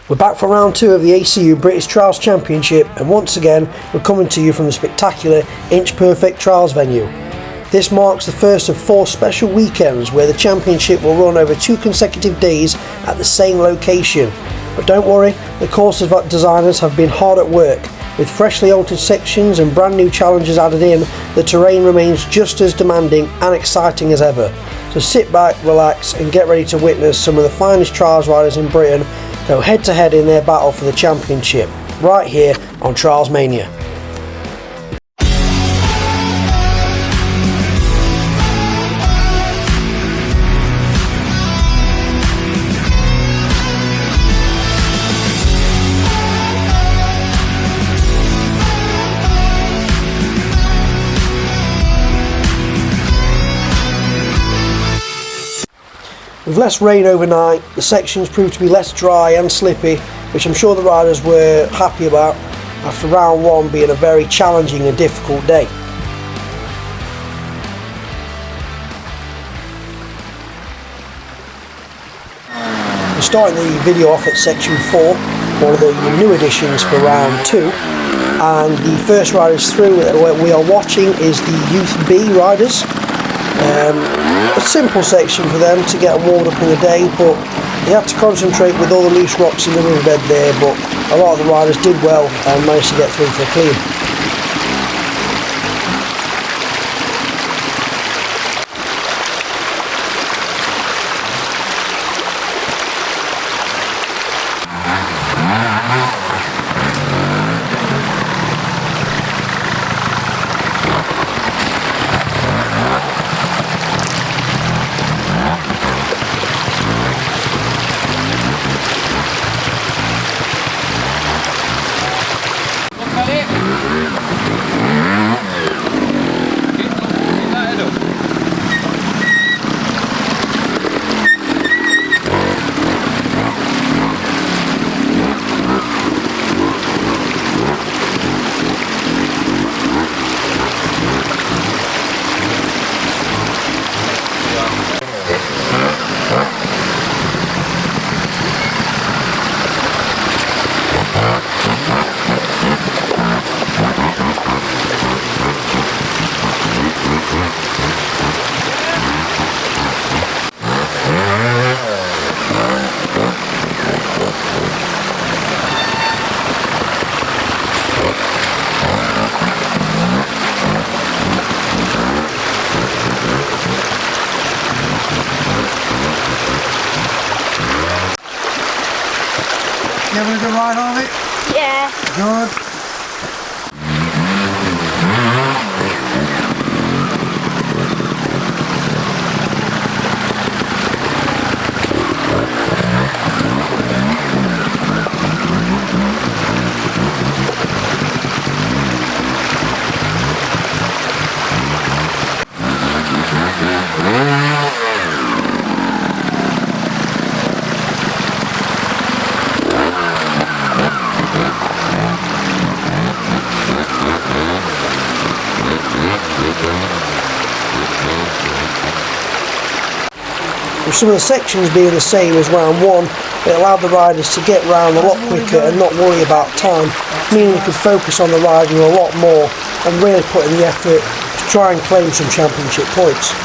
We're back for round 2 of the ACU British Trials Championship, and once again we're coming to you from the spectacular Inch Perfect Trials venue. This marks the first of 4 special weekends where the championship will run over 2 consecutive days at the same location. But don't worry, the course designers have been hard at work. With freshly altered sections and brand new challenges added in, the terrain remains just as demanding and exciting as ever. So sit back, relax and get ready to witness some of the finest trials riders in Britain go head to head in their battle for the championship, right here on Trials Mania. With less rain overnight, the sections proved to be less dry and slippy, which I'm sure the riders were happy about after round 1 being a very challenging and difficult day. We're starting the video off at section 4, one of the new additions for round 2, and the first riders through that we are watching is the Youth B riders. A simple section for them to get warmed up in the day, but they had to concentrate with all the loose rocks in the riverbed there, but a lot of the riders did well and managed to get through for a clean. You having a good ride on it? Yeah. Good. With some of the sections being the same as round 1, it allowed the riders to get round a lot quicker and not worry about time, meaning they could focus on the riding a lot more and really put in the effort to try and claim some championship points.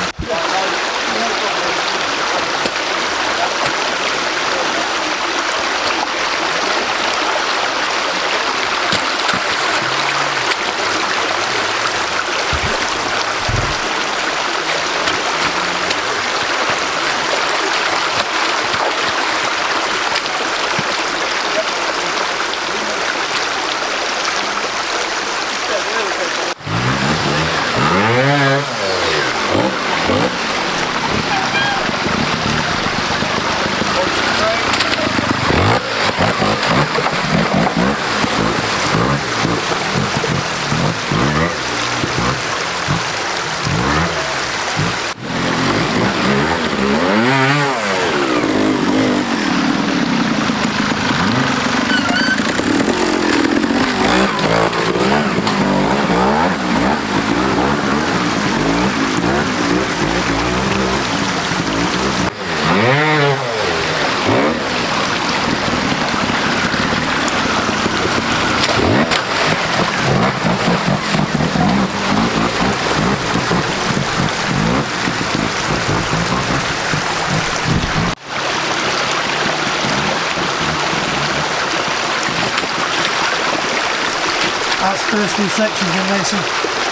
That's the first few sections in racing.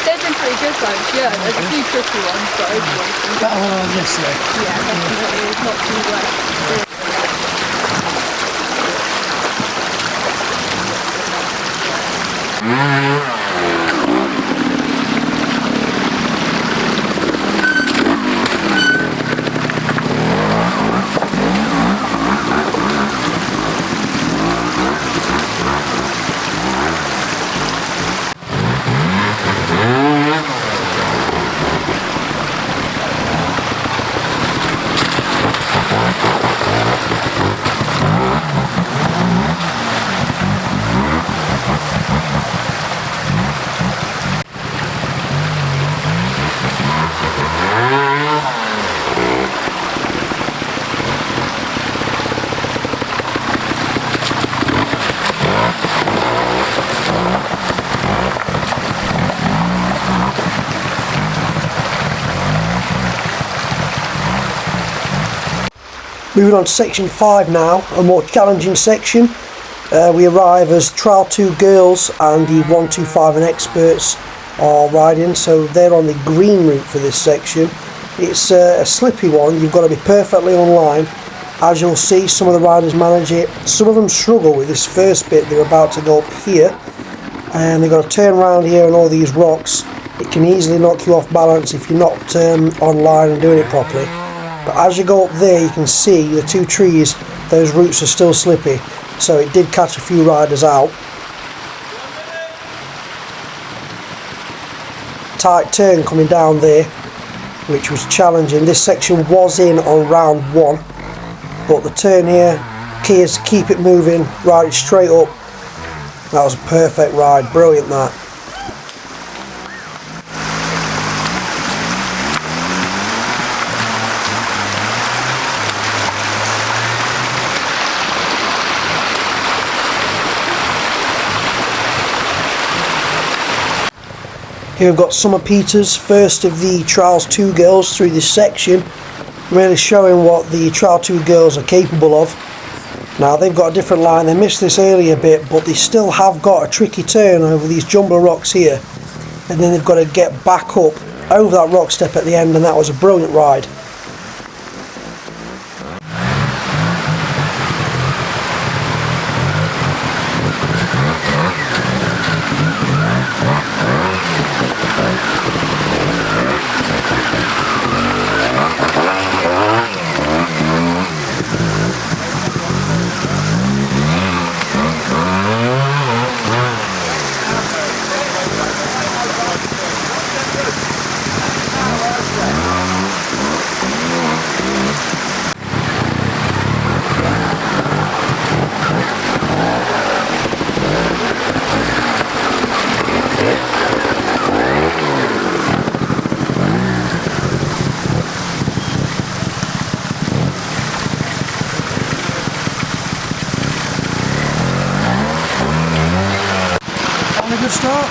They've been pretty good though, yeah. There's a few tricky ones, but overall it's been Better than yesterday. yeah, definitely. It's not too wet. Moving on to section 5 now, a more challenging section. We arrive as Trial 2 girls and the 125 and experts are riding, so they're on the green route for this section. It's a slippy one, you've got to be perfectly on line. As you'll see, some of the riders manage it. Some of them struggle with this first bit. They're about to go up here and they've got to turn around here and all these rocks. It can easily knock you off balance if you're not on line and doing it properly. But as you go up there, you can see the two trees, those roots are still slippy, so it did catch a few riders out. Tight turn coming down there, which was challenging. This section was in on round 1, but the turn here, key is to keep it moving, ride it straight up. That was a perfect ride, brilliant that. Here we've got Summer Peters, first of the Trials 2 girls through this section, really showing what the Trial 2 girls are capable of. Now they've got a different line, they missed this earlier bit, but they still have got a tricky turn over these jumbo rocks here, and then they've got to get back up over that rock step at the end, and that was a brilliant ride. A good start?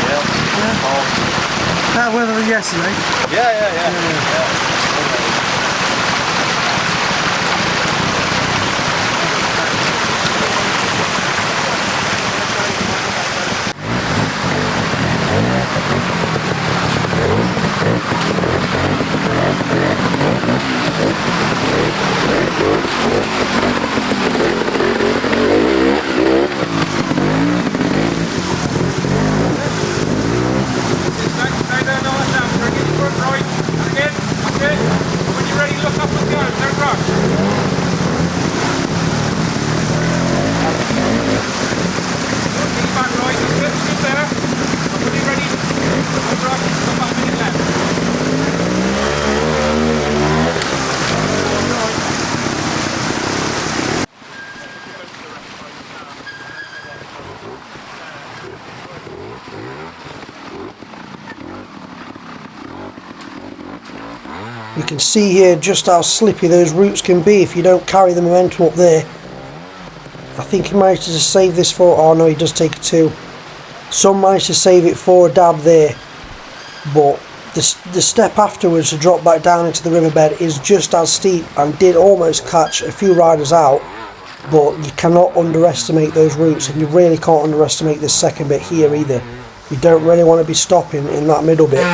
Yeah. Better weather than yesterday? Yeah. You can see here just how slippy those roots can be if you don't carry the momentum up there. I think he managed to save this for, oh no, he does take a 2. Some managed to save it for a dab there, but the step afterwards to drop back down into the riverbed is just as steep and did almost catch a few riders out. but you cannot underestimate those routes, and you really can't underestimate this second bit here either. You don't really want to be stopping in that middle bit.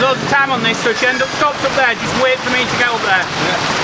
Loads of time on this, so if you end up stopped up there, just wait for me to get up there. Yeah.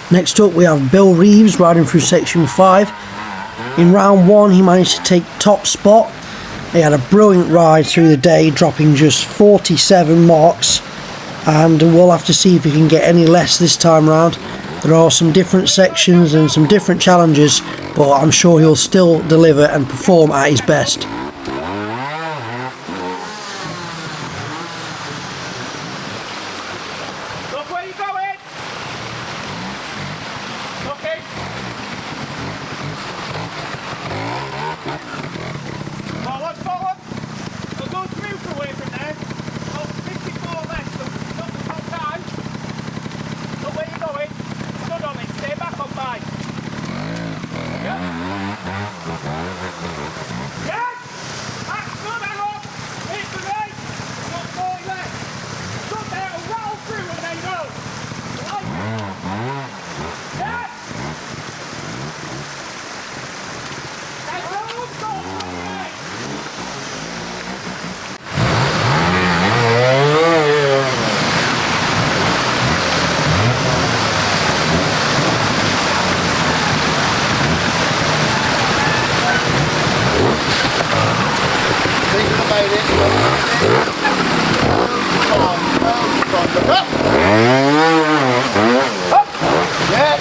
Next up we have Bill Reeves riding through section 5. In round 1 he managed to take top spot. He had a brilliant ride through the day, dropping just 47 marks, and we'll have to see if he can get any less this time round. There are some different sections and some different challenges, but I'm sure he'll still deliver and perform at his best. Look where you're going! Okay. Forward, forward! We'll go smooth away from there. Oh, 54 left, so not the top time. Look where you're going. Stood on it, stay back on mine. Yeah. Yeah! made it. Come on. Up. Up. Yeah.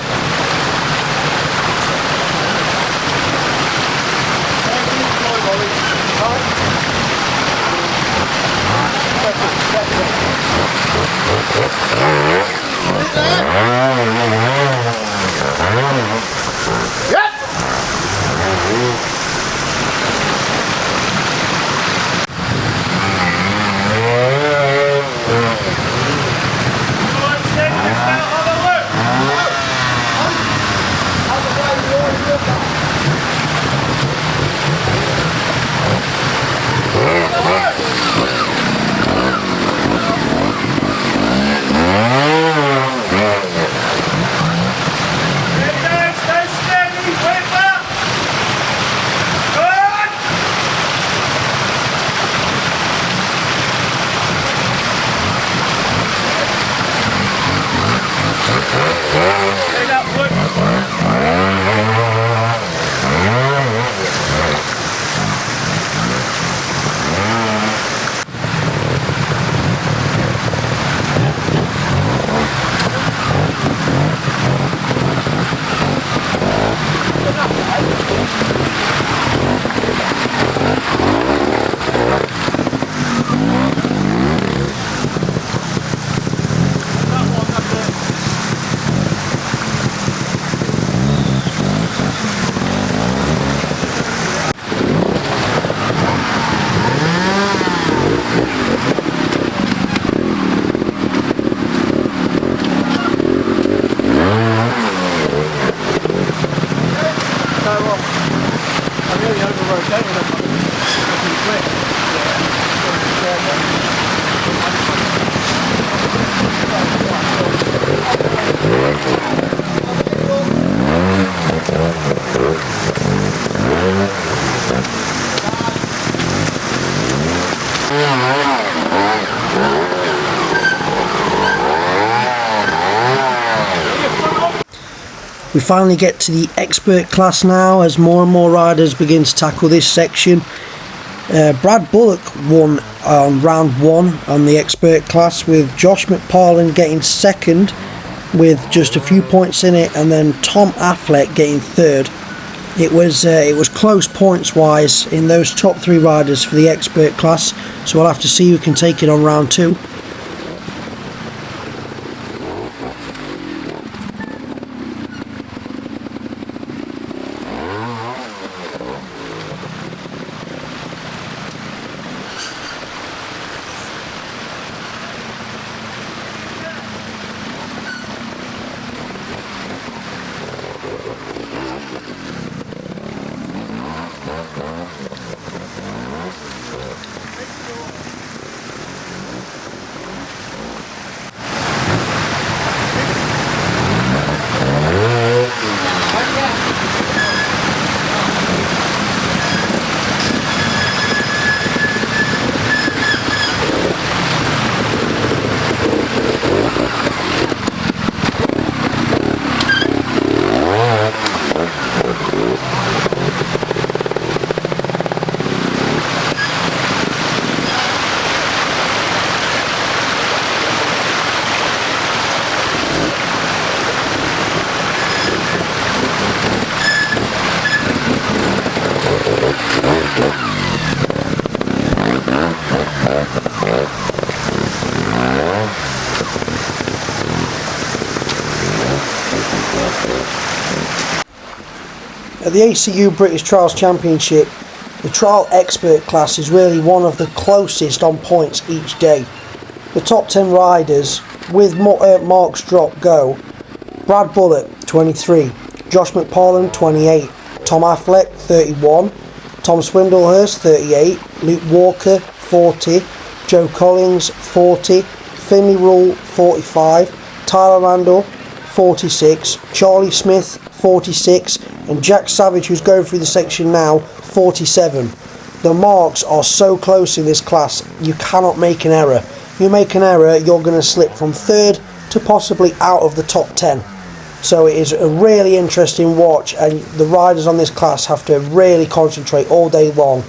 Yep. We finally get to the expert class now as more and more riders begin to tackle this section. Brad Bullock won on round 1 on the expert class, with Josh McParlin getting second with just a few points in it, and then Tom Affleck getting third. It was close points wise in those top 3 riders for the expert class, so we'll have to see who can take it on round 2. At the ACU British Trials Championship, the trial expert class is really one of the closest on points each day. The top 10 riders, with marks drop, go: Brad Bullock 23, Josh McParlin 28, Tom Affleck 31, Tom Swindlehurst 38, Luke Walker 40, Joe Collins 40, Finley Rule 45, Tyler Randall 46, Charlie Smith 46, and Jack Savage, who's going through the section now, 47. The marks are so close in this class, you cannot make an error. If you make an error, you're going to slip from 3rd to possibly out of the top 10. So it is a really interesting watch, and the riders on this class have to really concentrate all day long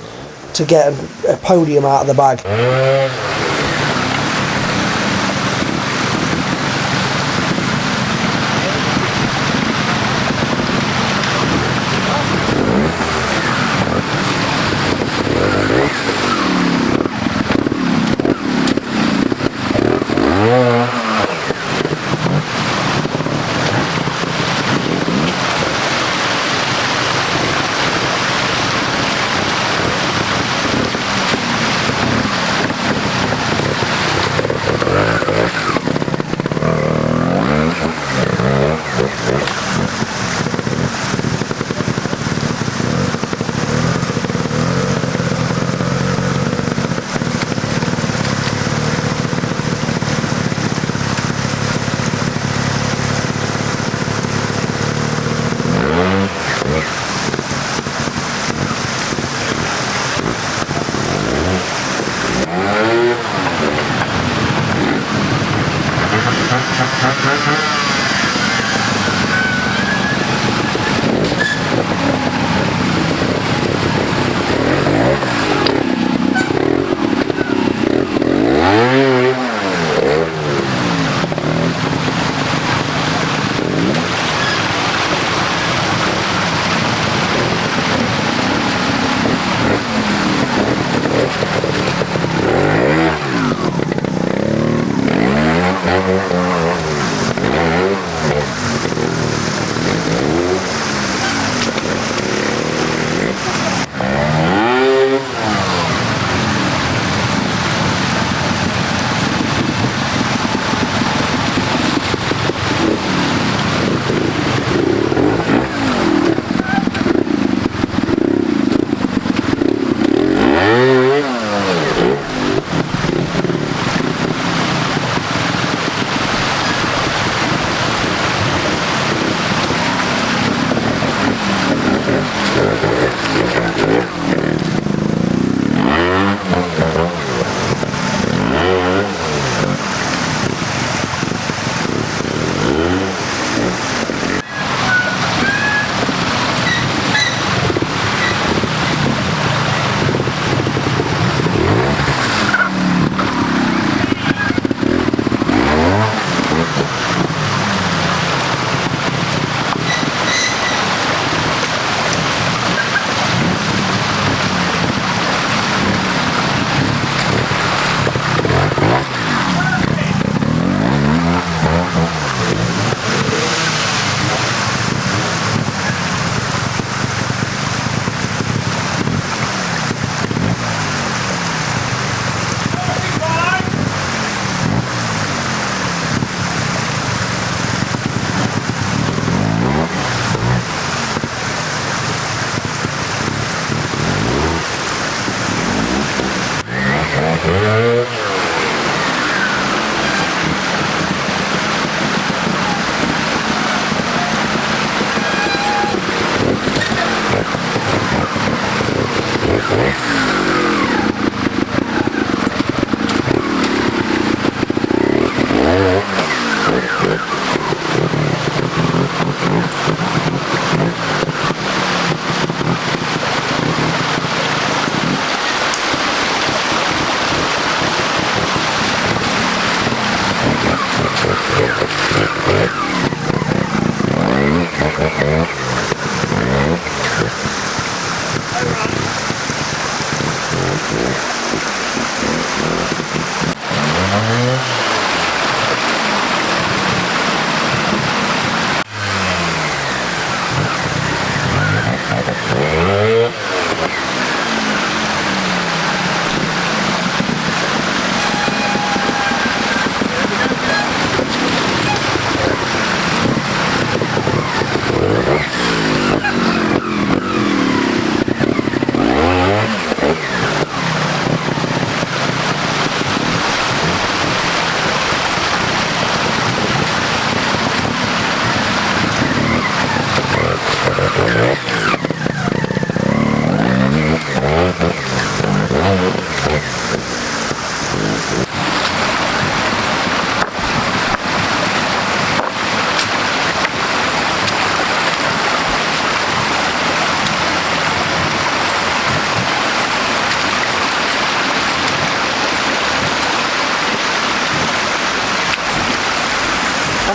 to get a podium out of the bag.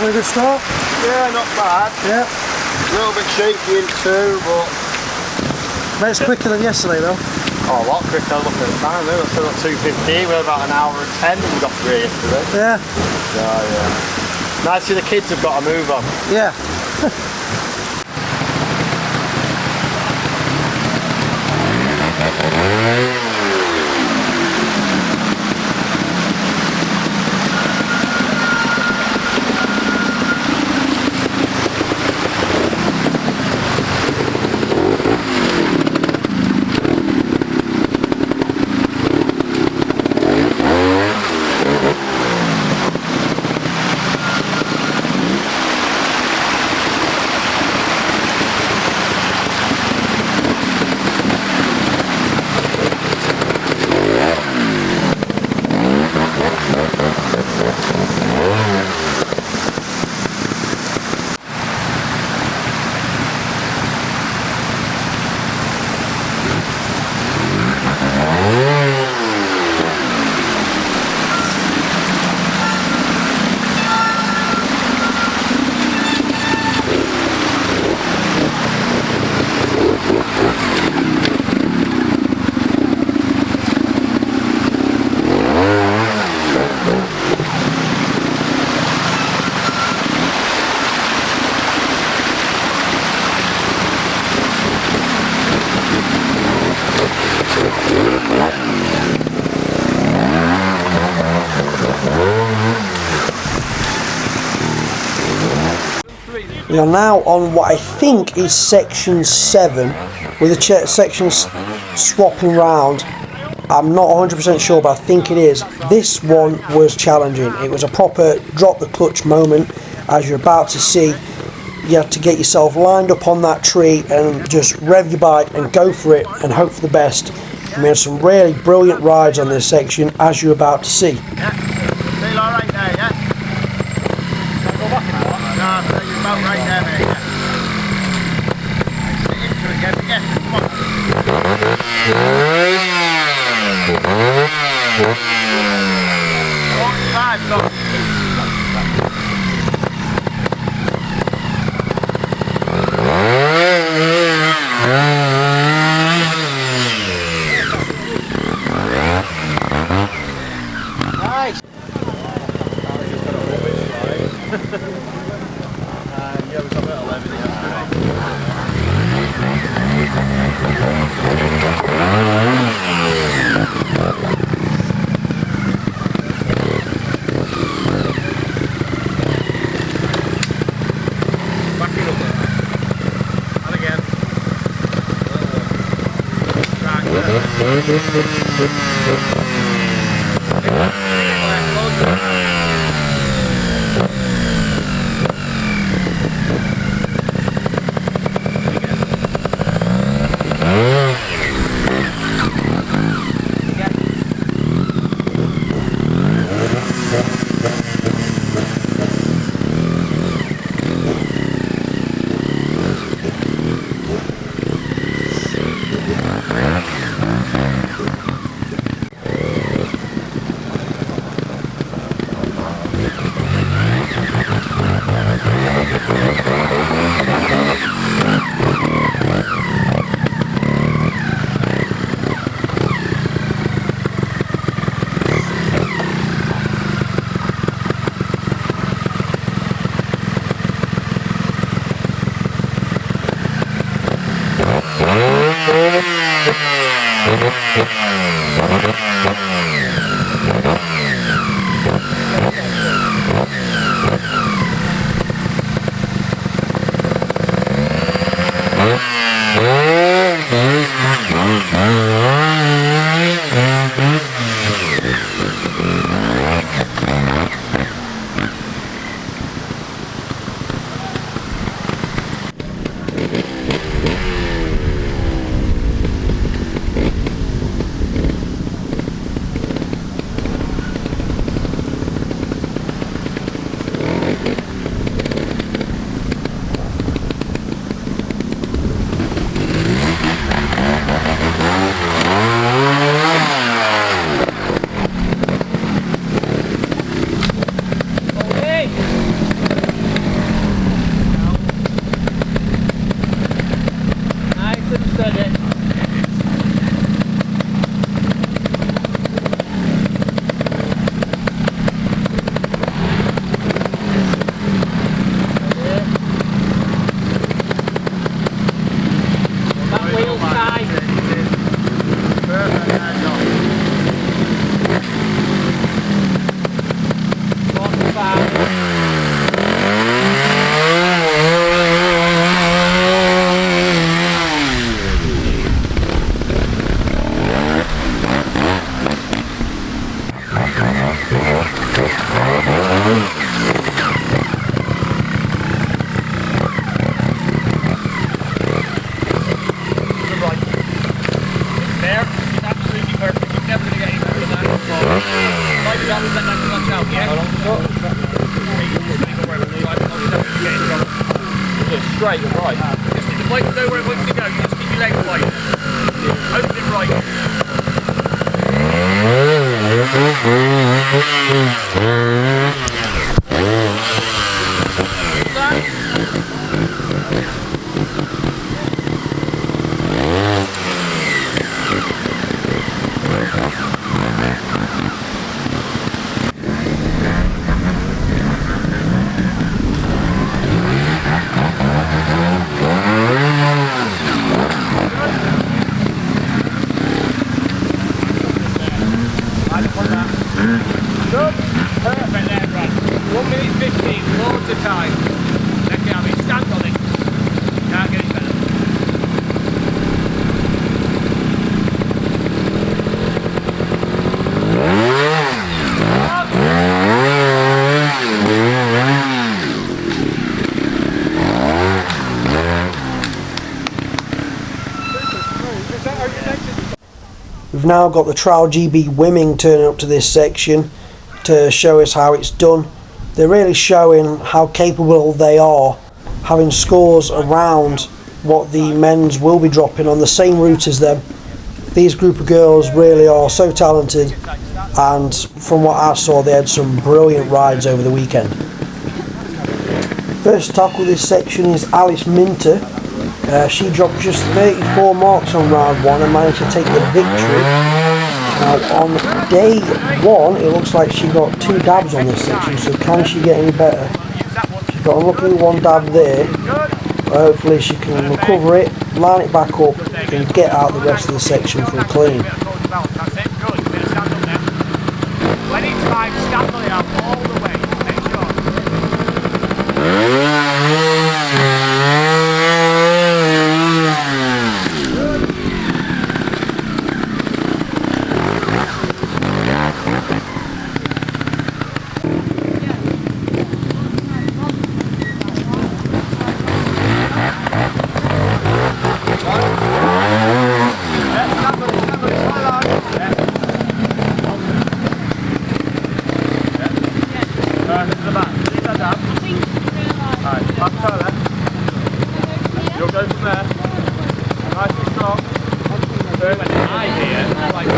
Having a good start? Yeah, not bad. Yeah. A little bit shaky in two, but... But it's quicker than yesterday though. Oh, a lot quicker. Look at the time. We've still got 2:15. We're about an hour and 10 and we got through yesterday. Yeah. Yeah. Nice to see the kids have got a move on. Yeah. We are now on what I think is section 7, with the sections swapping round. I'm not 100% sure, but I think it is. This one was challenging. It was a proper drop the clutch moment, as you're about to see. You have to get yourself lined up on that tree and just rev your bike and go for it and hope for the best. We had some really brilliant rides on this section, as you're about to see. Yeah. Feel alright there, yeah? Can I go back now? No, you're about right there, mate, yeah. Sit into it again, yeah, come on. 45, go. Straight and right. Just need the bike to know where it wants to go. You just keep your leg wide. Open it right. Good. Perfect there, Brad. 1 minute 15, loads of time. Let me have it. Stand on it. Can't get it better. We've now got the Trial GB women turning up to this section to show us how it's done. They're really showing how capable they are, having scores around what the men's will be dropping on the same route as them. These group of girls really are so talented, and from what I saw they had some brilliant rides over the weekend. First tackle this section is Alice Minter. She dropped just 34 marks on round 1 and managed to take the victory. Now on day 1 it looks like she got 2 dabs on this section, so can she get any better? She's got a lucky 1 dab there. Hopefully she can recover it, line it back up and get out the rest of the section for a clean. When it's time, stand on it out all the way. Make sure. You'll go from there. Nice and strong. Firm and high here. Like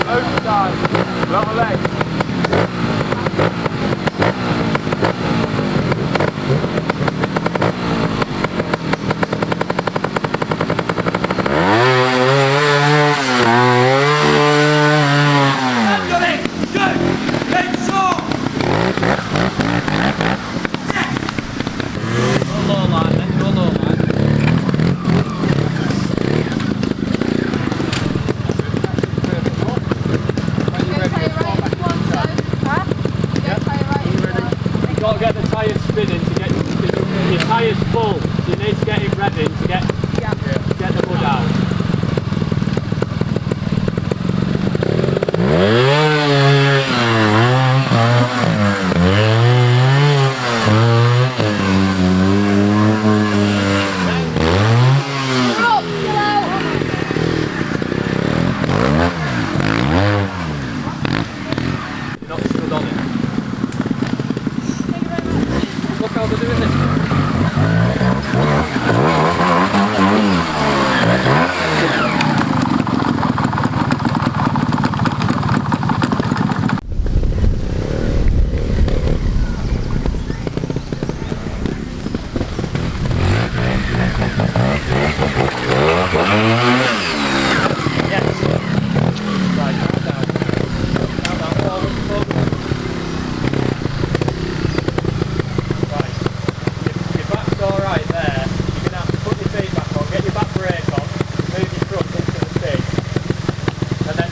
over time. Lot of legs. Got to get the tyres spinning to get your tyres full, so you need to get it ready to get the mud out. Not stood on it. Look how they're doing this.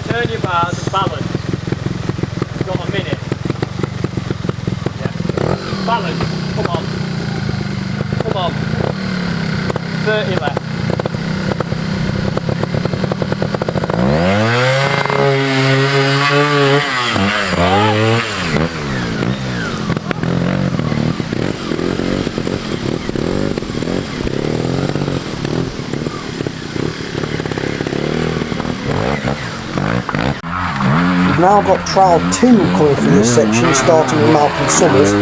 Turn your bars and balance. You've got a minute. Yeah. Balance. Come on. Come on. 30 left. We've now got Trial 2 coming through this section, starting with Malcolm Summers.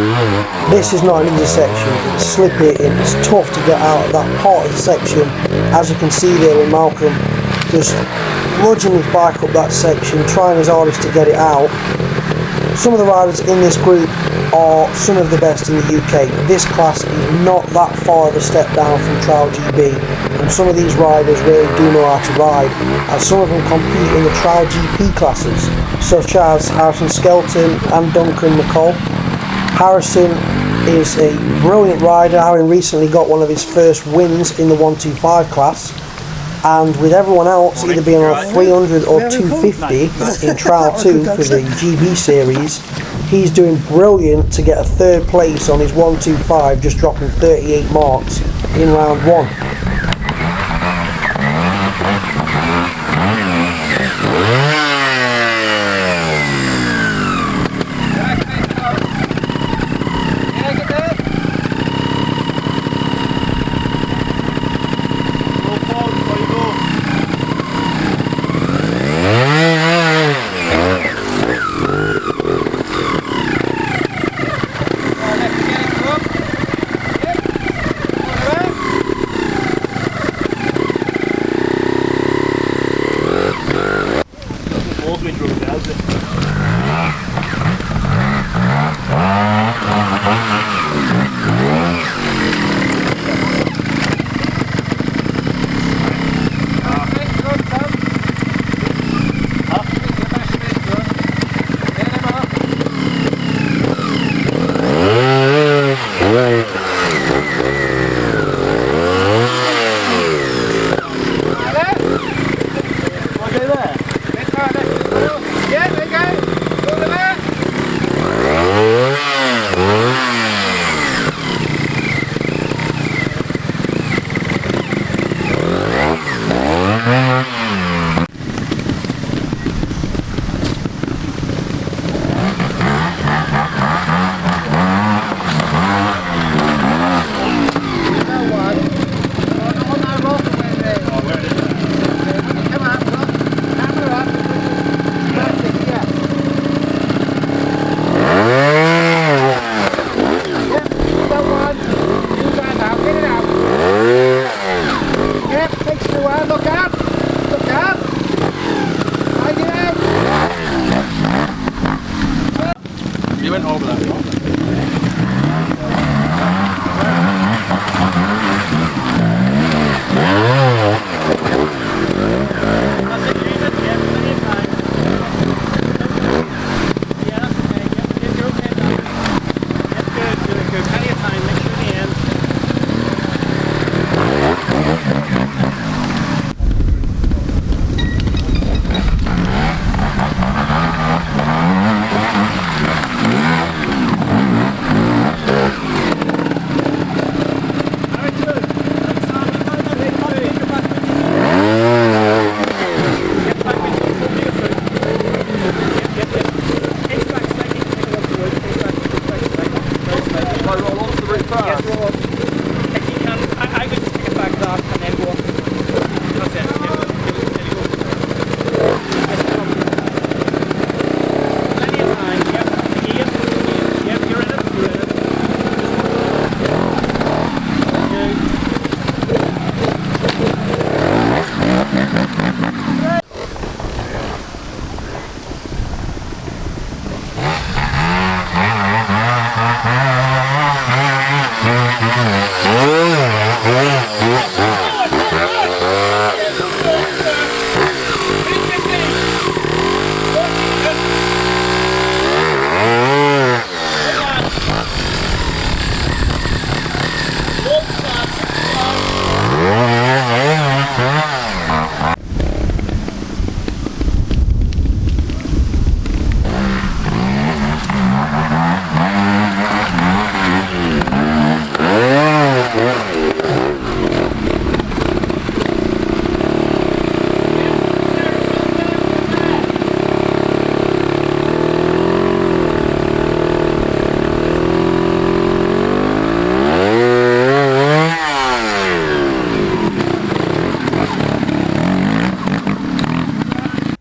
This is not an easy section, it's slippy and it's tough to get out of that part of the section, as you can see there with Malcolm just lodging his bike up that section, trying his hardest to get it out. Some of the riders in this group are some of the best in the UK. This class is not that far of a step down from Trial GB, and some of these riders really do know how to ride, as some of them compete in the Trial GP classes, such as Harrison Skelton and Duncan McCall. Harrison is a brilliant rider, having recently got one of his first wins in the 125 class, and with everyone else either being on 300 or 250 in Trial 2 for the GB series, he's doing brilliant to get a third place on his 125, just dropping 38 marks in round 1. You went over that.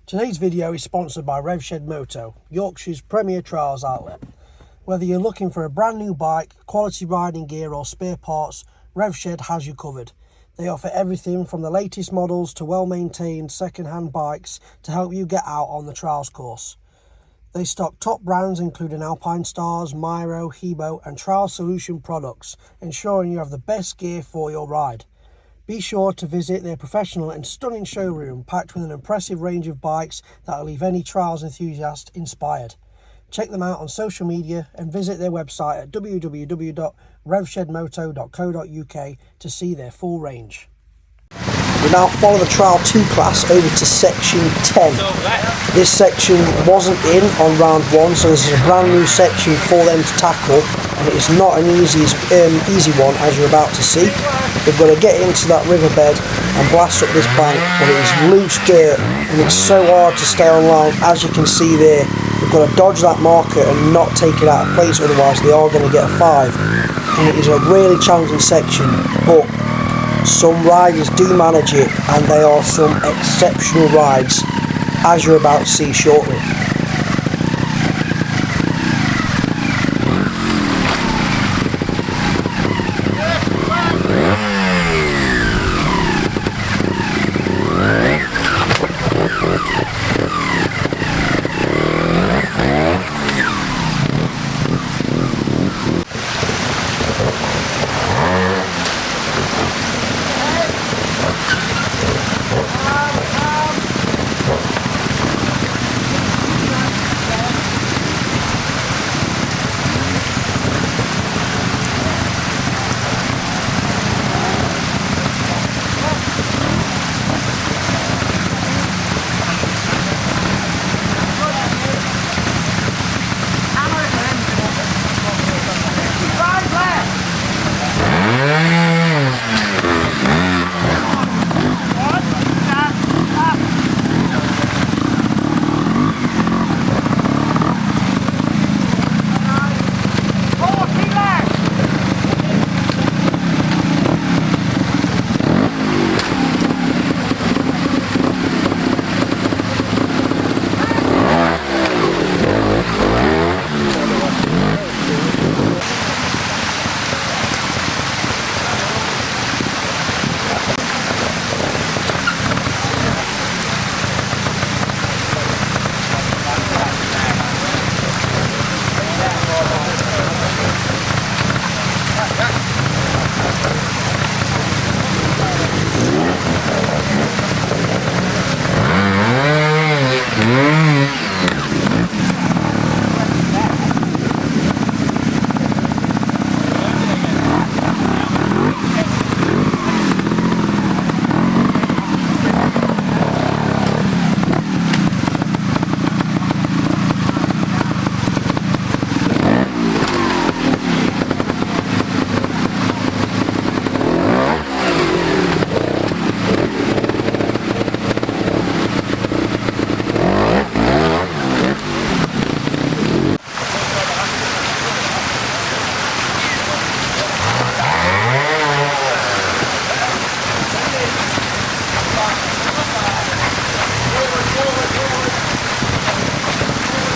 Today's video is sponsored by Revshed Moto, Yorkshire's premier trials outlet. Whether you're looking for a brand new bike, quality riding gear or spare parts, Revshed has you covered. They offer everything from the latest models to well-maintained second-hand bikes to help you get out on the trials course. They stock top brands including Alpine Stars, Miro, Hebo and Trial Solution products, ensuring you have the best gear for your ride. Be sure to visit their professional and stunning showroom packed with an impressive range of bikes that will leave any trials enthusiast inspired. Check them out on social media and visit their website at www.revshedmoto.co.uk to see their full range. We now follow the Trial 2 class over to section 10. This section wasn't in on round 1, so this is a brand new section for them to tackle, and it is not an easy one as you're about to see. We've got to get into that riverbed and blast up this bank, but it is loose dirt and it's so hard to stay online. As you can see there, we've got to dodge that marker and not take it out of place, otherwise they are going to get a 5. And it is a really challenging section, but some riders do manage it, and they are some exceptional rides, as you're about to see shortly.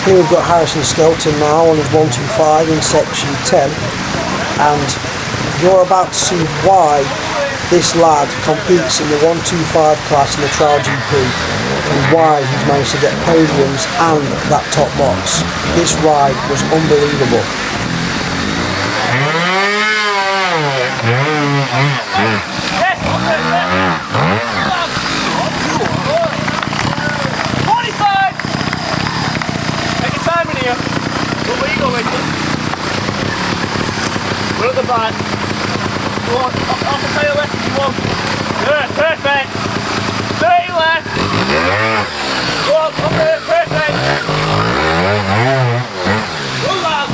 Here we've got Harrison Skelton now on his 125 in section 10, and you're about to see why this lad competes in the 125 class in the Trial GP and why he's managed to get podiums and that top box. This ride was unbelievable. We're at the back. Go on, off the tail left if you want. Yeah, perfect. 30 left. Go on, up there, perfect. Good lad.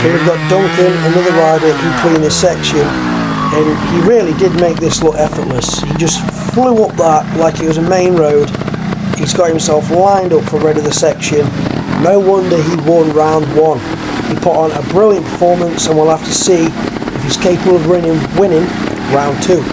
Here we've got Duncan, another rider equally in this section, and he really did make this look effortless. He just flew up that like it was a main road. He's got himself lined up for red of the section. No wonder he won round 1. He put on a brilliant performance, and we'll have to see if he's capable of winning round 2.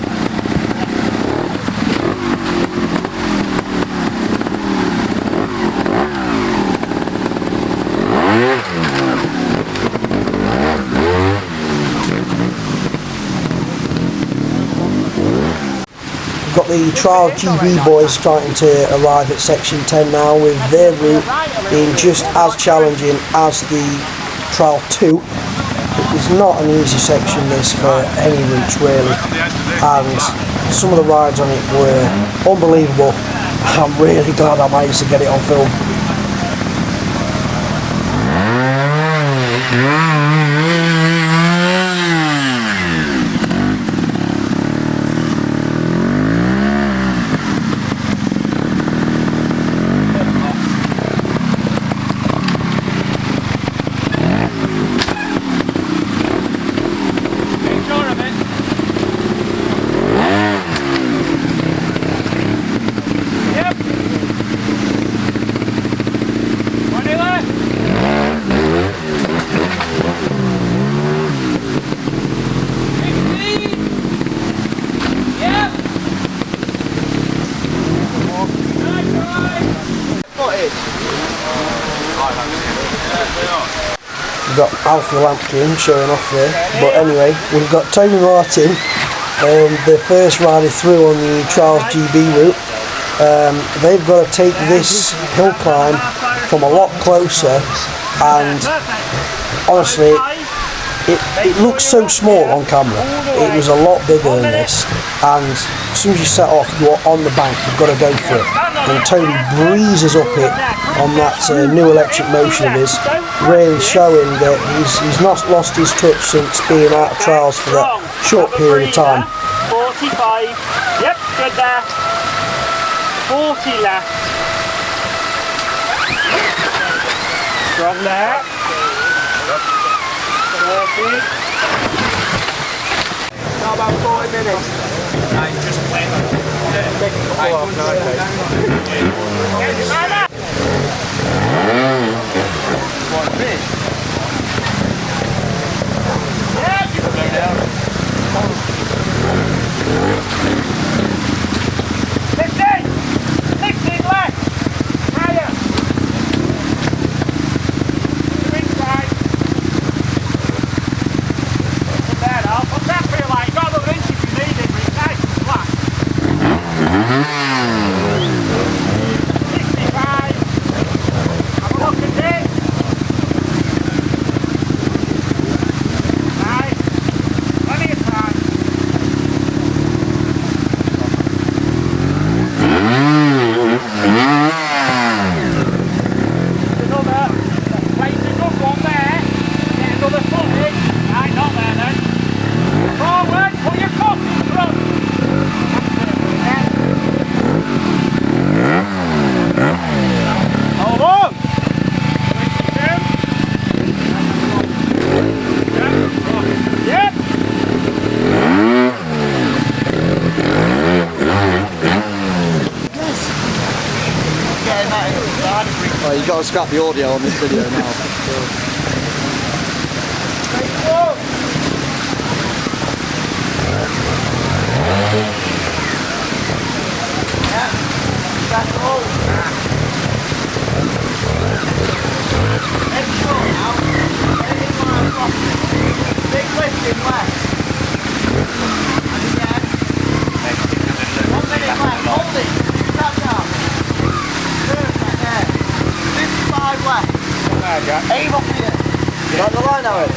We've got the Trials GB boys starting to arrive at section 10 now, with their route being just as challenging as the Trial 2. It's not an easy section this for any routes really, and some of the rides on it were unbelievable. I'm really glad I managed to get it on film. We've got Alfie Lampkin showing off there, but anyway, we've got Tony Martin, the first rider through on the Trials GB route. They've got to take this hill climb from a lot closer, and honestly, it looks so small on camera. It was a lot bigger than this, and as soon as you set off, you're on the bank, you've got to go for it. And Tony breezes up it on that new electric motion of his, really showing that he's not lost his touch since being out of trials for that short period of time. 45, yep, good there. 40 left. Strong there. 30. Not about 40 minutes. Just wait. Take a couple off now. Well, you've got to scrap the audio on this video now. Big lifting left. And again. 1 minute left. Hold it. Tap down. Perfect there. 55 left. Aim up here. You like the line, Aaron?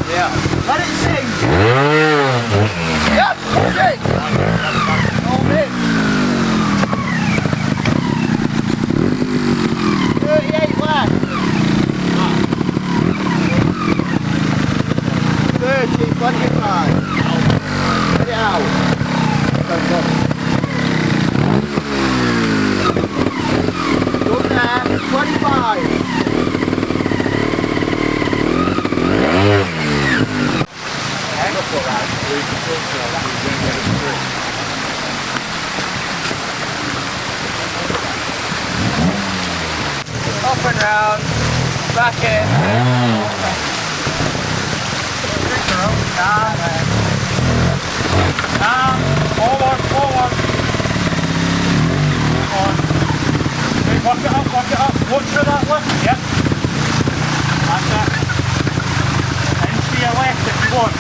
Yeah. Let it sink. Yep. Hold it. Hold it. 38 left. 30, 25. Get it out. Good there, 25. Up and round, back in. Down, forward. On. Work it up. Watch for that lift, yep. That's it. And to your left if you want.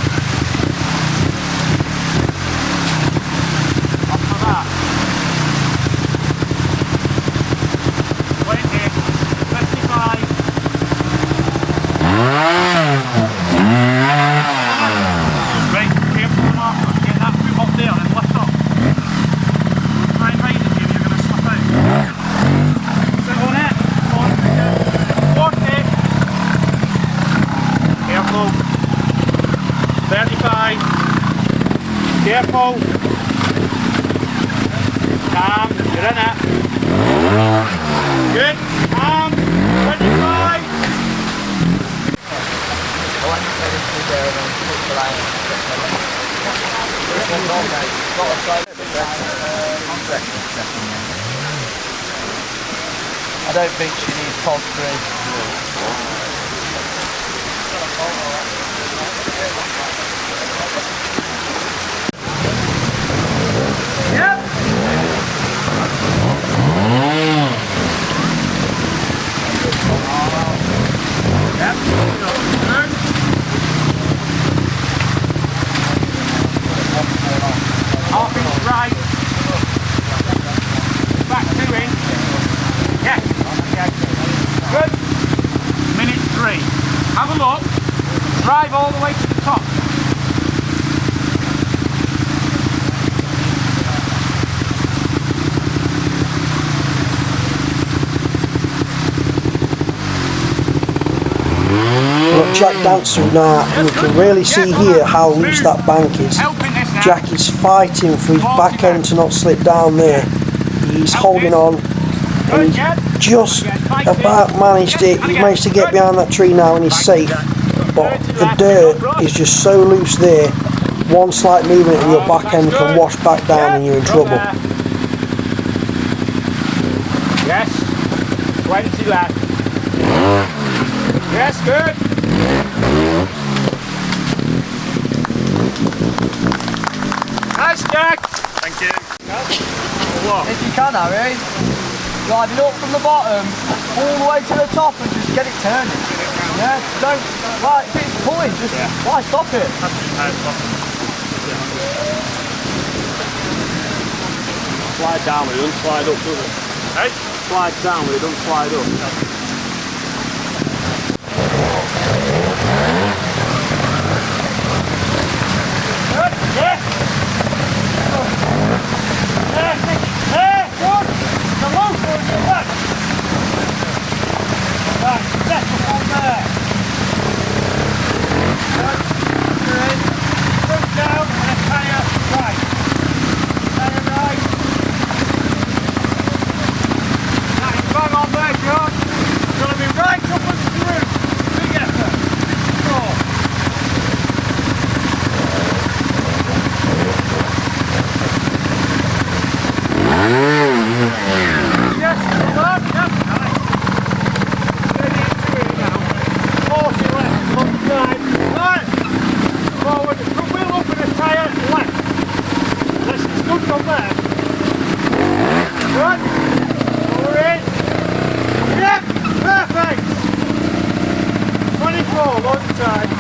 Careful. Calm. You're in it. Good. Calm. 25. I don't think she needs pod 3. Yep. Half inch right. Back 2 inch. Yes. Good. Minute 3. Have a look. Drive all the way to the top. Look, Jack dance through now, and you can really see here how loose that bank is. Jack is fighting for his back end to not slip down there. He's holding on, and he's just about managed it. He's managed to get behind that tree now and he's safe. But the dirt is just so loose there. One slight movement and your back end can wash back down and you're in trouble. Yes. 20 left. Yes, good. Nice, Jack. Thank you. If you can, Harry, drive it up from the bottom, all the way to the top and just get it turning. Yeah, don't, like, if it's pulling, just, why stop it? Slide down when it doesn't slide up, does it? Hey? Slide down when it doesn't slide up. Good. Yes. There. Good. The loose one is left. Right, step up on there. Good. Foot down and a tyre right. Tyre right. Nice, bang on there, John. It's going to be right up and through. Big effort. 54. Yes, well, yep, nice. Steady into it now. 40 left, long time. Right. Forward, front wheel up and a tyre left. Let's good from there. Good. Over in. Yep, perfect. 24, long time.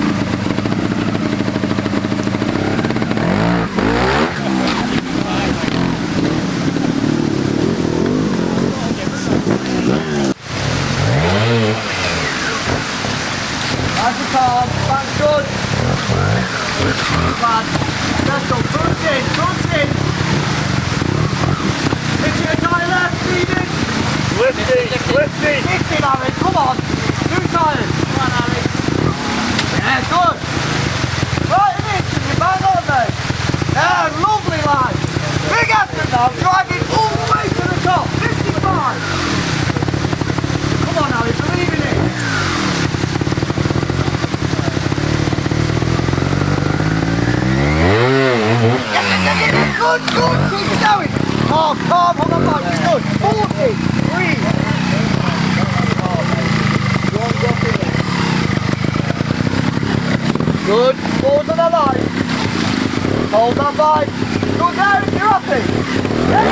Nice and calm, that's good. Bad. Let's go, front in. Into your tyre left, Stephen. Lifting. 15, Harry, come on. 2 tyres. Come on, Harry. Yeah, good. Right in it, you're bang on, mate. Yeah, lovely line. Big effort now, driving all the way to the top. 55. Come on, Harry, believe in it. Good, keep going. Oh, calm on the bike, good. 40, breathe. Good, forward to the line. Hold that line. Good there if you're happy. Yes.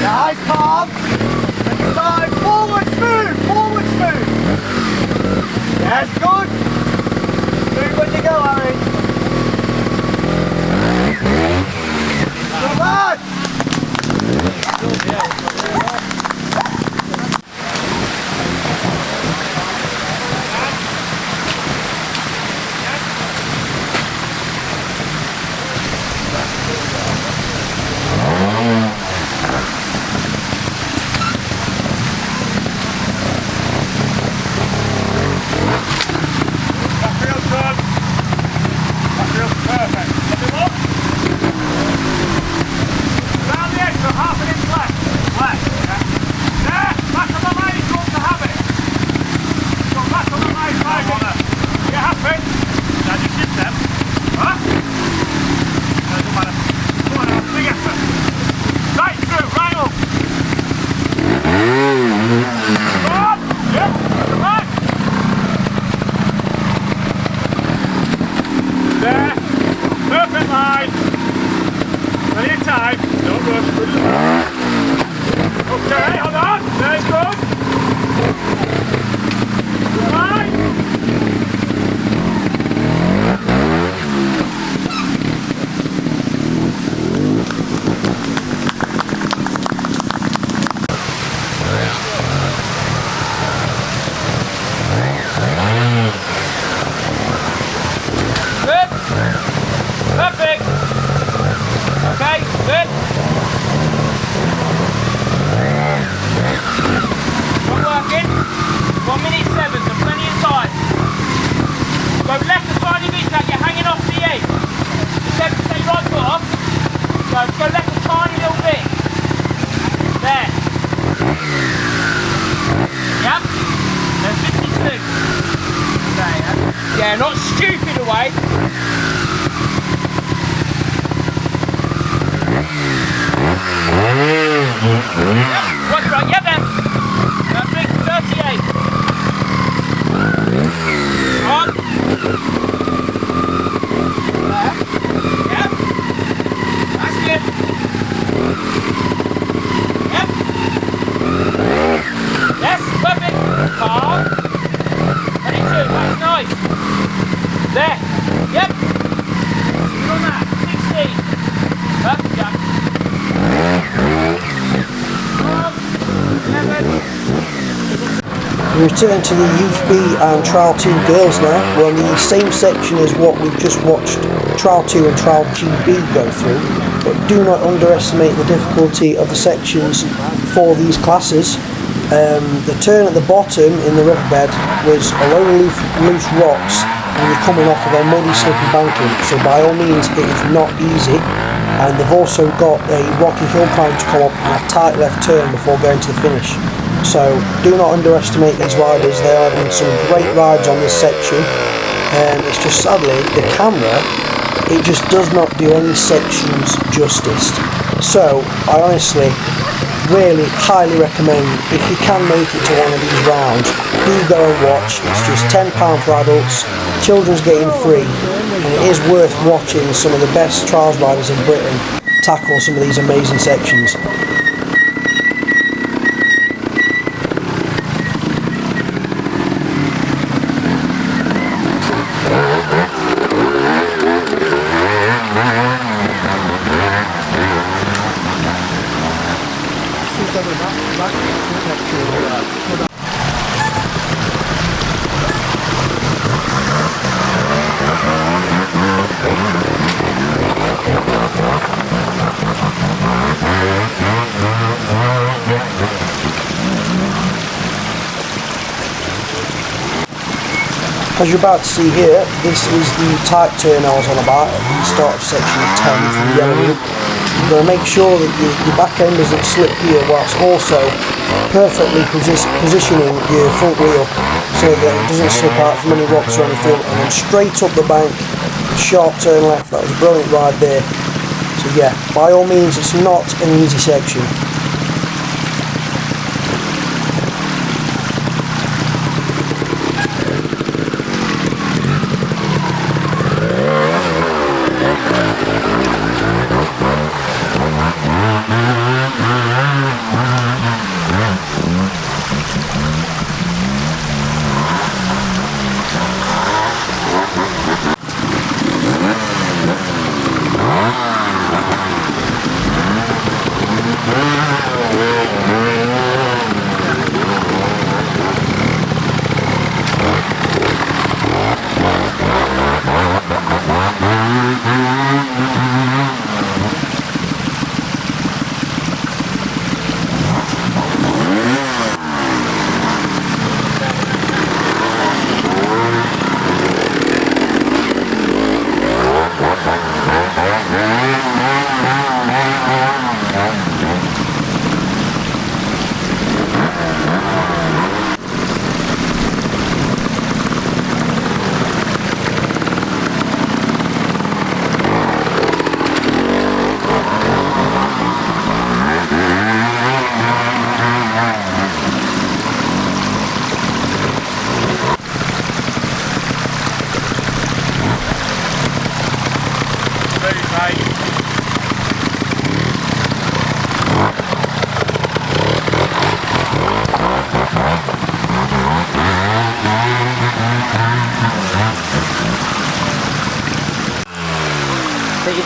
Nice, calm. And your time, forward smooth. Yes, good. Smooth when you go, Harry. Good lad. Okay, hold on. Very good. Right. Good. Perfect. Okay, good. Not working. 1 minute 7, so plenty of time. Go left a tiny bit, like you're hanging off the edge. Take right foot off. Go left a tiny little bit. There. Yep. There's 52. There. Yeah, not stupid away. Yep. Watch right, yeah then. Perfect, 38. On. There. Yep. That's good. Yep. Yes, perfect. Calm. 22, that's nice. There. Yep. Good on that. 16. Perfect, Jack. 11. We return to the Youth B and Trial 2 girls now. We're on the same section as what we've just watched Trial 2 and Trial GB go through, but do not underestimate the difficulty of the sections for these classes. The turn at the bottom in the riverbed was a load of loose rocks and you're coming off of a muddy slip embankment, so by all means it is not easy. And they've also got a rocky hill climb to come up and a tight left turn before going to the finish. So do not underestimate these riders. They are having some great rides on this section. It's just sadly the camera, it just does not do any sections justice. So I honestly really highly recommend, if you can make it to one of these rounds, do go and watch. It's just £10 for adults, children's getting free, and it is worth watching some of the best trials riders in Britain tackle some of these amazing sections. As you're about to see here, this is the tight turn I was on about at the start of section 10 from the yellow route. You've got to make sure that your back end doesn't slip here, whilst also perfectly positioning your front wheel so that it doesn't slip out from any rocks or anything, and then straight up the bank, sharp turn left. That was a brilliant ride there. So yeah, by all means, it's not an easy section.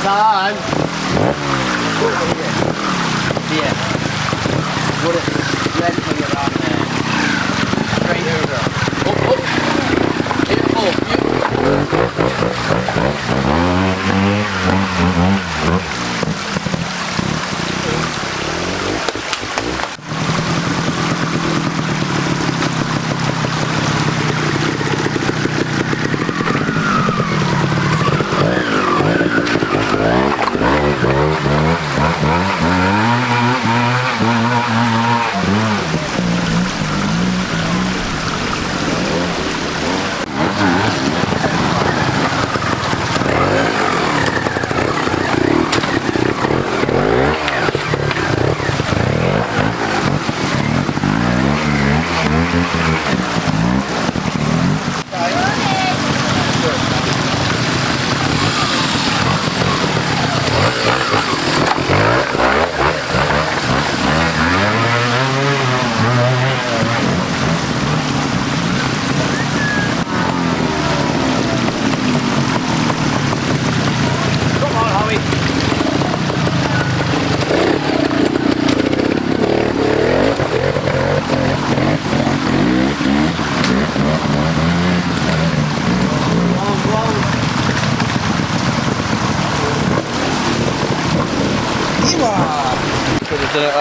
Time. Yeah. What is red when you're on there? Straight over. Up, up. Hit it up.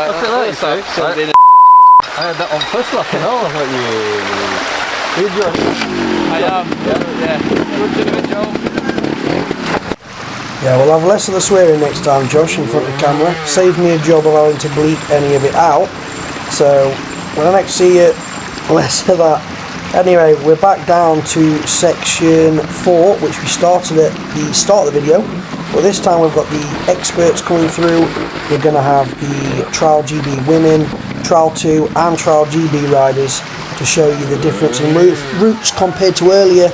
What's it like? I had that on first lap and all. I thought you Josh? I am. Yeah. Good to do it, Joe. Yeah, we'll have less of the swearing next time, Josh, in front of the camera. Save me a job of having to bleep any of it out. So when I next see you, less of that. Anyway, we're back down to section 4, which we started at the start of the video. But this time we've got the experts coming through. We're going to have the Trial GB women, Trial 2 and Trial GB riders to show you the difference in routes compared to earlier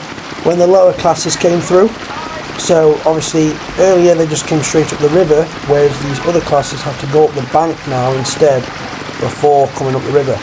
when the lower classes came through. So obviously earlier they just came straight up the river, whereas these other classes have to go up the bank now instead before coming up the river.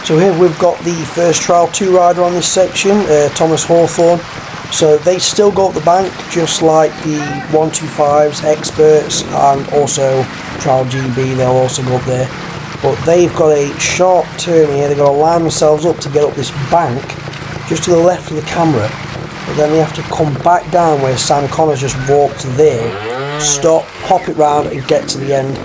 So here we've got the first Trial 2 rider on this section, Thomas Hawthorne. So they still go up the bank just like the 125s, experts, and also Trial GB, they'll also go up there. But they've got a sharp turn here, they've got to line themselves up to get up this bank just to the left of the camera. But then they have to come back down where Sam Connors just walked there, stop, hop it round and get to the end.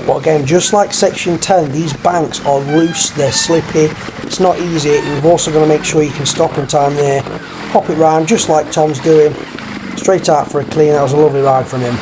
But again, just like section 10, these banks are loose, they're slippy, It's not easy. You've also got to make sure you can stop in time there, pop it round just like Tom's doing, straight out for a clean. That was a lovely ride from him.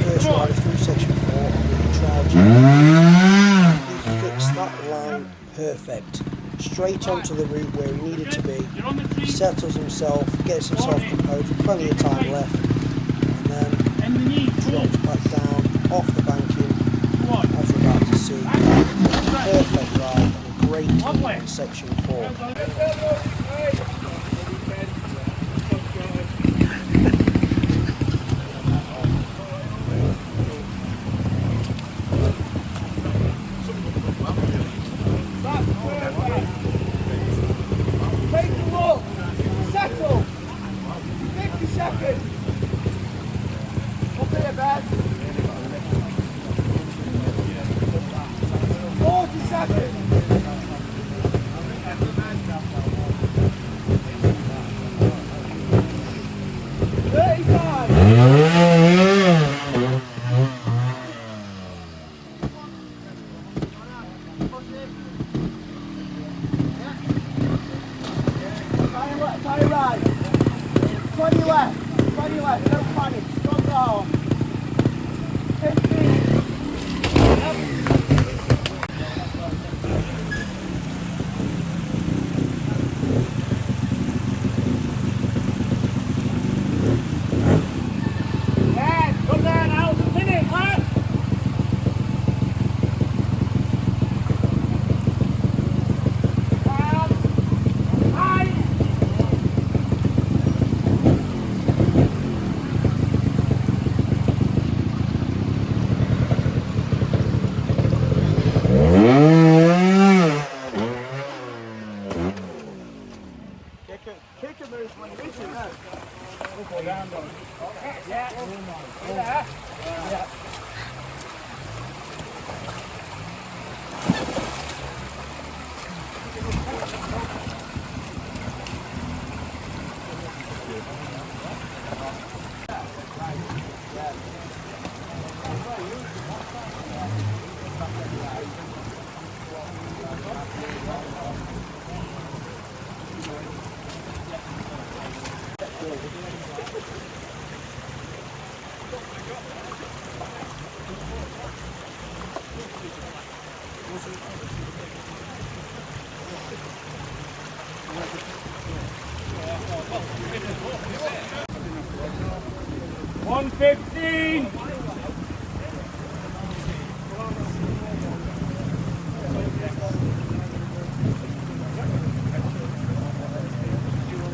First rider through section 4 on the Trial Gb. He fixed that line perfect. Straight onto the route where he needed to be. Settles himself, gets himself composed with plenty of time left, and then drops back down off the banking as we're about to see. Perfect ride and a great clean on section 4.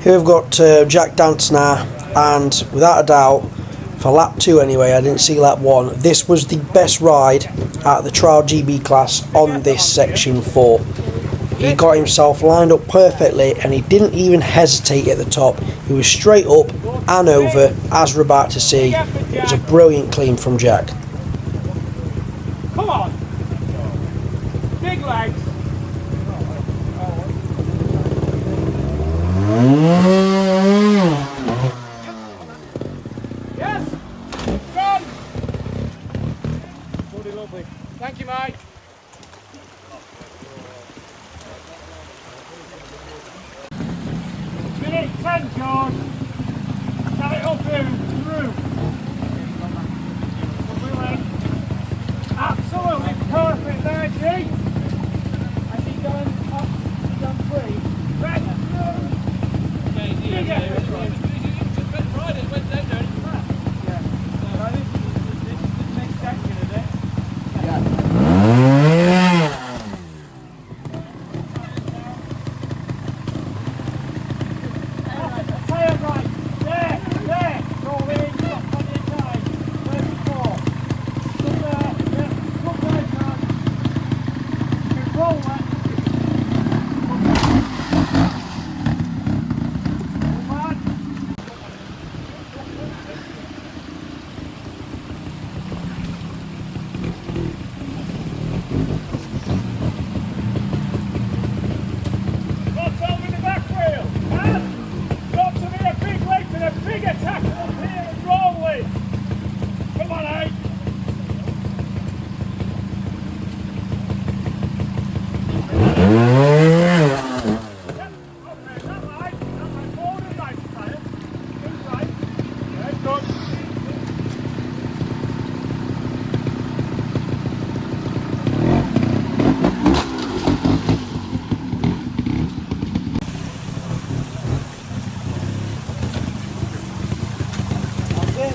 Here we've got Jack Dance now, and without a doubt, for lap 2 anyway, I didn't see lap 1, this was the best ride at the Trial GB class on this section 4. He got himself lined up perfectly and he didn't even hesitate at the top. He was straight up and over, as we're about to see. It was a brilliant clean from Jack. Come on! Big legs! end, George. Get it up here and through. Absolutely perfect there, G. Has he gone up? Has he gone free? Right through. Right, it went down there and it's flat. Yeah. So this is the next section, is it? Tyre right. There. Go in. You've got plenty of time. Where's the ball? Look there. Yeah. Look there, John. Control that. Come on. What's over the back wheel? Huh? Got to be a big weight and a big attack up here and roll with. Come on, eh? Forward and right, tyre. Good right. Yeah, good.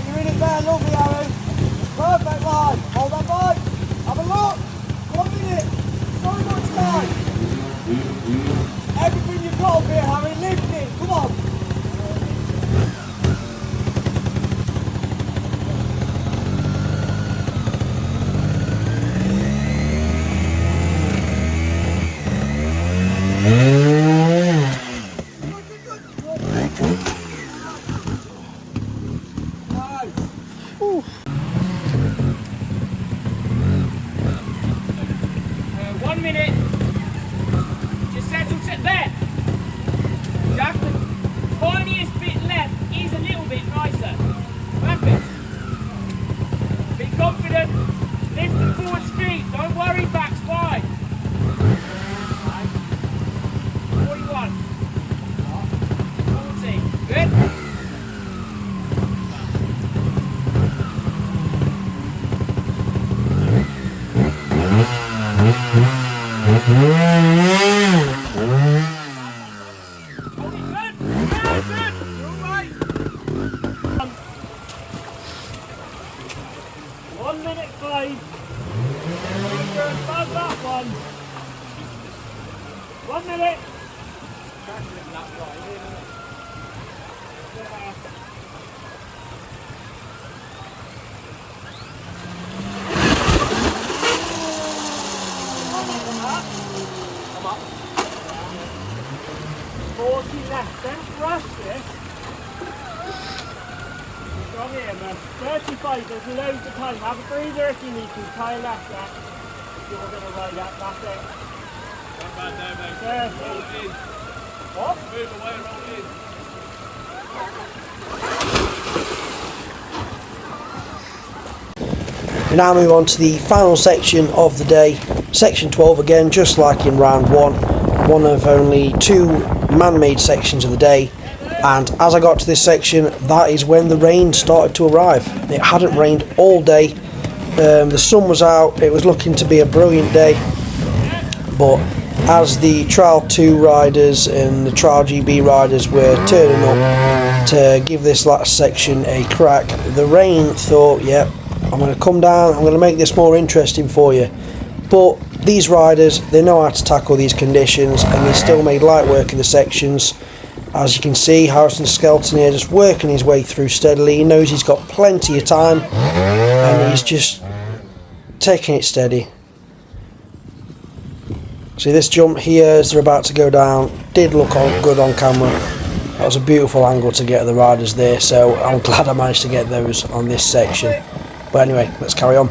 You're in it there, lovely, Aaron. Perfect line. Hold on, boy. Have a look. 1 minute. So much time. Everything you've got up here, Harry. Lift it. Come on. Nice. 1 minute. Just settle there. Jack, the tiniest bit left is a little bit nicer. Perfect. Be confident. Lift the forward speed. Don't worry, back's fine. 41. 40. Good. Hold it good. Yeah, good. You're all right. 1 minute 5. You're above that one. 1 minute. Come up. 40 left, don't rush this. From here, man. 35, there's loads of time. Have a breather if you need to. Tyre left that. You're going to ride that, that's it. Not bad there, mate. 30. Roll it in. What? Move away, roll it in. We now move on to the final section of the day, section 12 again, just like in round 1, one of only 2 man-made sections of the day. And as I got to this section, that is when the rain started to arrive. It hadn't rained all day, the sun was out, it was looking to be a brilliant day, but as the Trial 2 riders and the Trial GB riders were turning up to give this last section a crack, the rain thought, yep, I'm going to come down, I'm going to make this more interesting for you. But these riders, they know how to tackle these conditions, and they still made light work of the sections. As you can see, Harrison Skelton here just working his way through steadily. He knows he's got plenty of time, and he's just taking it steady. See, this jump here as they're about to go down did look good on camera. That was a beautiful angle to get the riders there, so I'm glad I managed to get those on this section. But anyway, let's carry on.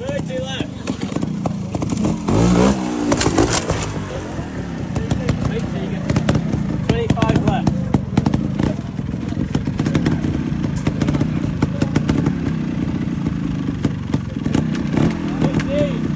30 left. 25 left. 15.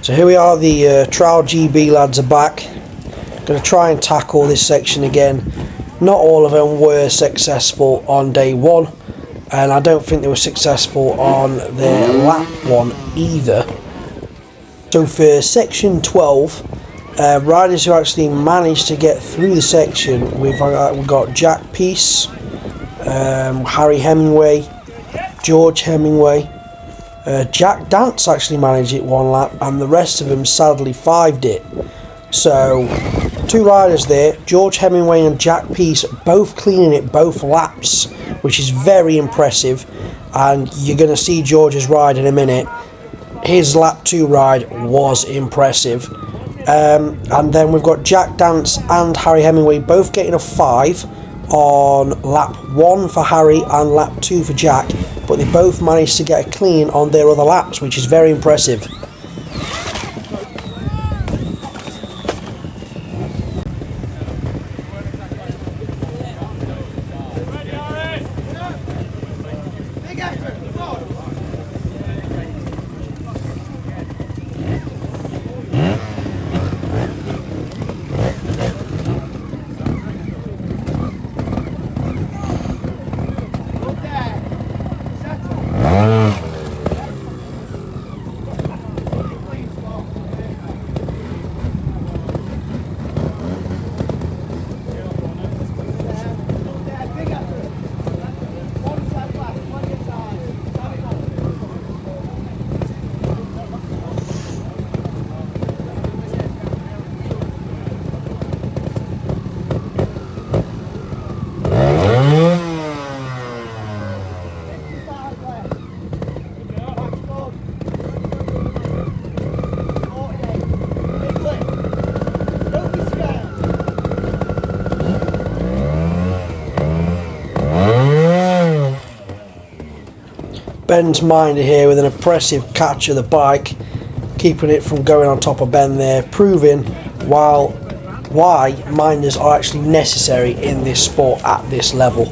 So here we are, the Trial GB lads are back. Going to try and tackle this section again. Not all of them were successful on day one, and I don't think they were successful on their lap one either. So for section 12, riders who actually managed to get through the section, we've got Jack Peace, Harry Hemingway, George Hemingway. Jack Dance actually managed it one lap, and the rest of them sadly 5'd it. So 2 riders there, George Hemingway and Jack Peace, both cleaning it both laps, which is very impressive. And you're going to see George's ride in a minute. His lap 2 ride was impressive. And then we've got Jack Dance and Harry Hemingway both getting a 5 on lap 1 for Harry and lap 2 for Jack, but they both managed to get a clean on their other laps, which is very impressive. Ben's Minder here with an impressive catch of the bike, keeping it from going on top of Ben there, proving why minders are actually necessary in this sport at this level.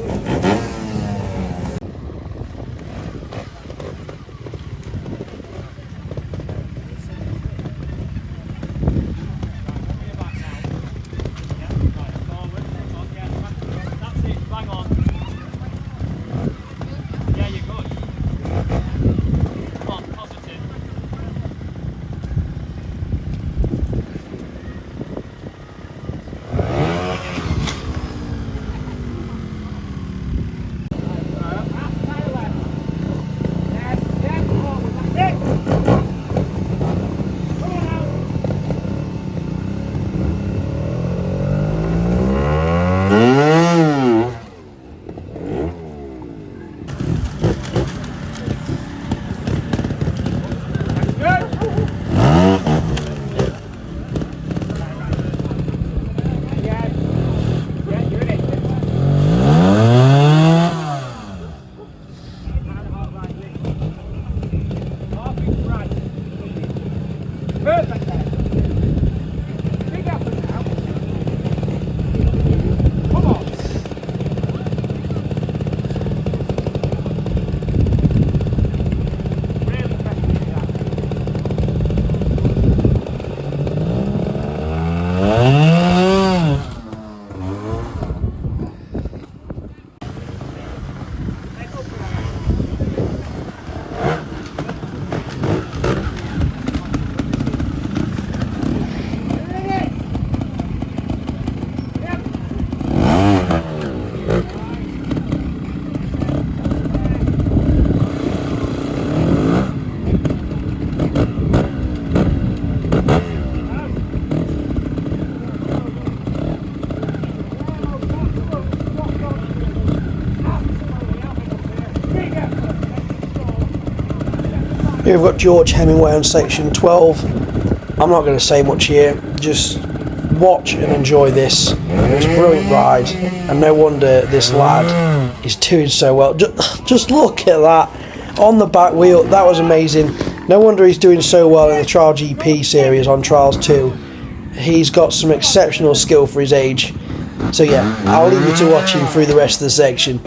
Here we've got George Hemingway on section 12. I'm not going to say much here, just watch and enjoy this. It's a brilliant ride, and no wonder this lad is doing so well. Just look at that on the back wheel, that was amazing. No wonder he's doing so well in the Trial GP series on Trials 2. He's got some exceptional skill for his age. So yeah, I'll leave you to watch him through the rest of the section.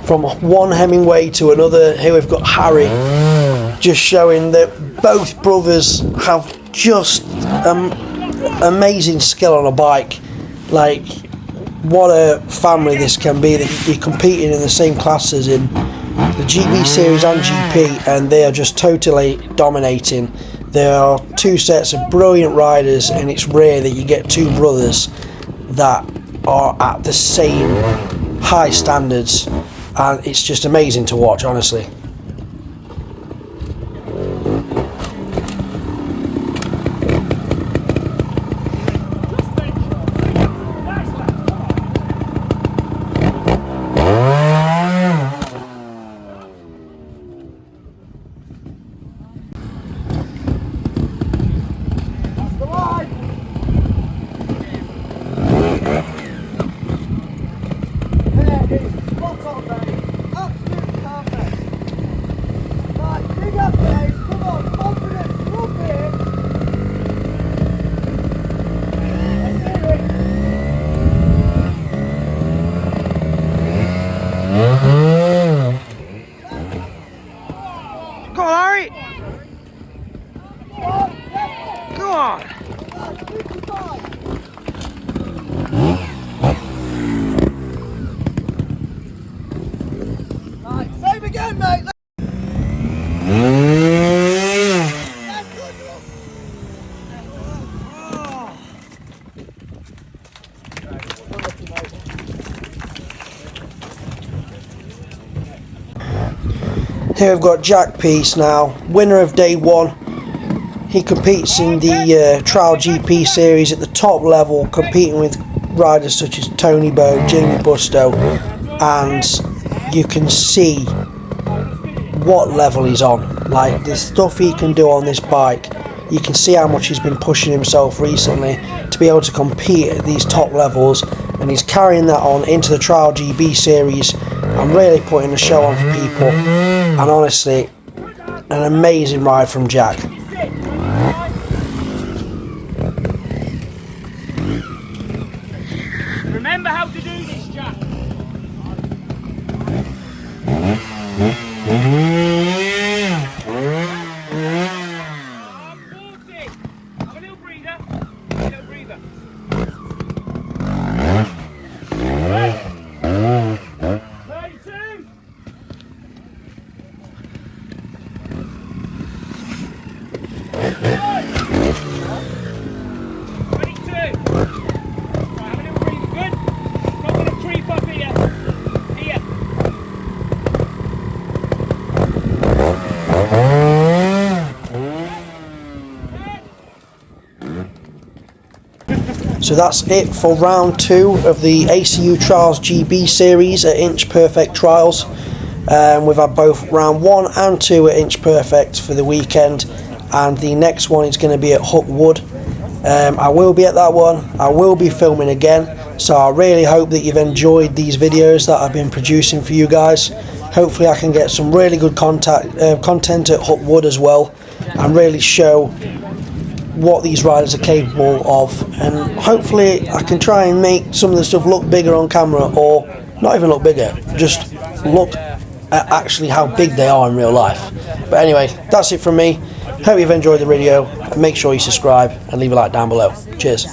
From one Hemingway to another, here we've got Harry, just showing that both brothers have just amazing skill on a bike. Like, what a family this can be, that you're competing in the same classes in the GB series and GP, and they are just totally dominating. There are two sets of brilliant riders, and it's rare that you get two brothers that are at the same high standards, and it's just amazing to watch, honestly. Here we've got Jack Peace now, winner of day one. He competes in the Trial GP series at the top level, competing with riders such as Tony Bow, Jamie Bustow, and you can see what level he's on. Like, the stuff he can do on this bike, you can see how much he's been pushing himself recently to be able to compete at these top levels, and he's carrying that on into the Trial GB series and really putting a show on for people. And honestly, an amazing ride from Jack. Remember how to do this, Jack. Have a little breather. A little breather. 32. 22. Right, have a little breather. Good. Not going to creep up here. Here. So that's it for round 2 of the Acu Trials GB series at Inch Perfect Trials. We've had both round 1 and 2 at Inch Perfect for the weekend, and the next one is going to be at Hook Wood. I will be at that one. I will be filming again, so I really hope that you've enjoyed these videos that I've been producing for you guys. Hopefully I can get some really good content at Hook Wood as well, and really show what these riders are capable of, and hopefully I can try and make some of the stuff look bigger on camera, or not even look bigger, just look at actually how big they are in real life. But anyway, that's it from me. Hope you've enjoyed the video, and make sure you subscribe and leave a like down below. Cheers.